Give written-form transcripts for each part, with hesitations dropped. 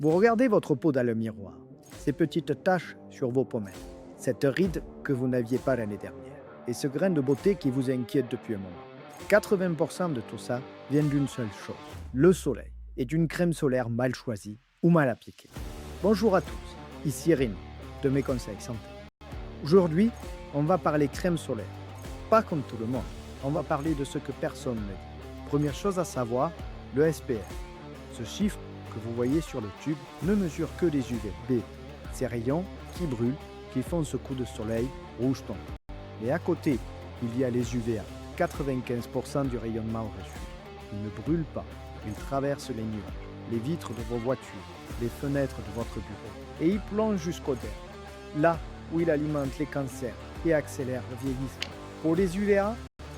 Vous regardez votre peau dans le miroir, ces petites taches sur vos pommettes, cette ride que vous n'aviez pas l'année dernière, et ce grain de beauté qui vous inquiète depuis un moment. 80% de tout ça vient d'une seule chose, le soleil, et d'une crème solaire mal choisie ou mal appliquée. Bonjour à tous, ici Rémi, de Mes Conseils Santé. Aujourd'hui, on va parler crème solaire. Pas comme tout le monde, on va parler de ce que personne ne dit. Première chose à savoir, le SPF. Ce chiffre que vous voyez sur le tube ne mesure que les UVB, ces rayons qui brûlent, qui font ce coup de soleil rouge tombant. Et à côté, il y a les UVA, 95% du rayonnement reçu. Ils ne brûlent pas, ils traversent les nuages, les vitres de vos voitures, les fenêtres de votre bureau, et ils plongent jusqu'au derme, là où ils alimentent les cancers et accélèrent le vieillissement. Pour les UVA,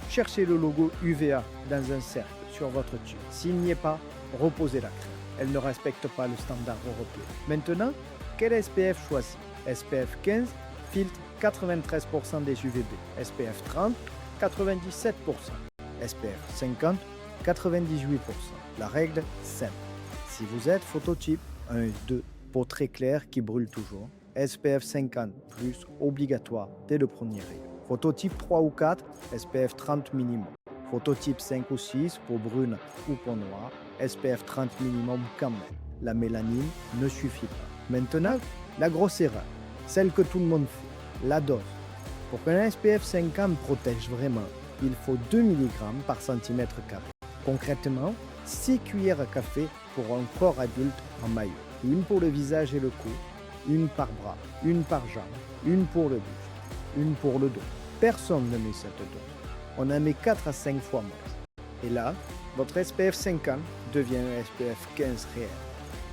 cherchez le logo UVA dans un cercle sur votre tube. S'il n'y est pas, reposez la crème. Elle ne respecte pas le standard européen. Maintenant, quel SPF choisir? SPF 15 filtre 93% des UVB. SPF 30, 97%. SPF 50, 98%. La règle simple. Si vous êtes phototype 1 et 2, peau très claire qui brûle toujours, SPF 50 plus obligatoire dès le premier rayon. Phototype 3 ou 4, SPF 30 minimum. Phototype 5 ou 6, peau brune ou peau noire, SPF 30 minimum quand même. La mélanine ne suffit pas. Maintenant, la grosse erreur, celle que tout le monde fait, la dose. Pour qu'un SPF 50 protège vraiment, il faut 2 mg par centimètre carré. Concrètement, 6 cuillères à café pour un corps adulte en maillot. Une pour le visage et le cou, une par bras, une par jambe, une pour le buste, une pour le dos. Personne ne met cette dose. On en met 4 à 5 fois moins. Et là, votre SPF 50 devient un SPF 15 réel.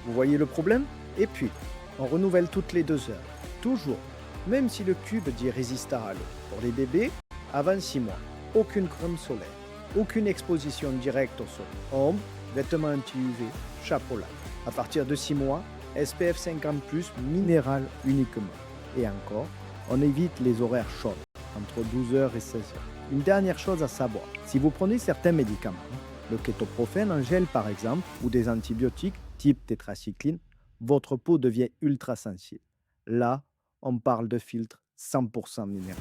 Vous voyez le problème? Et puis, on renouvelle toutes les 2 heures. Toujours, même si le tube dit résistant à l'eau. Pour les bébés, avant 6 mois, aucune crème solaire, aucune exposition directe au soleil. Ombre, vêtements anti-UV, chapeau là. À partir de 6 mois, SPF 50+, minéral uniquement. Et encore, on évite les horaires chauds, entre 12h et 16h. Une dernière chose à savoir, si vous prenez certains médicaments, le kétoprophène en gel par exemple, ou des antibiotiques type tétracycline, votre peau devient ultra sensible. Là, on parle de filtre 100% minéral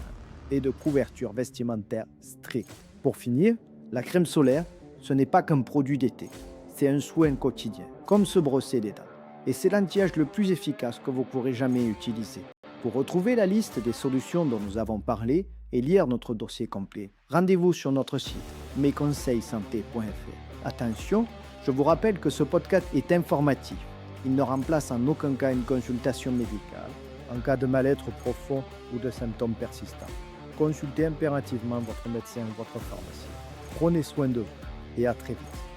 et de couverture vestimentaire stricte. Pour finir, la crème solaire, ce n'est pas qu'un produit d'été, c'est un soin quotidien, comme se brosser les dents. Et c'est l'anti-âge le plus efficace que vous pourrez jamais utiliser. Pour retrouver la liste des solutions dont nous avons parlé et lire notre dossier complet, rendez-vous sur notre site mesconseilssanté.fr. Attention, je vous rappelle que ce podcast est informatif. Il ne remplace en aucun cas une consultation médicale en cas de mal-être profond ou de symptômes persistants. Consultez impérativement votre médecin ou votre pharmacien. Prenez soin de vous et à très vite.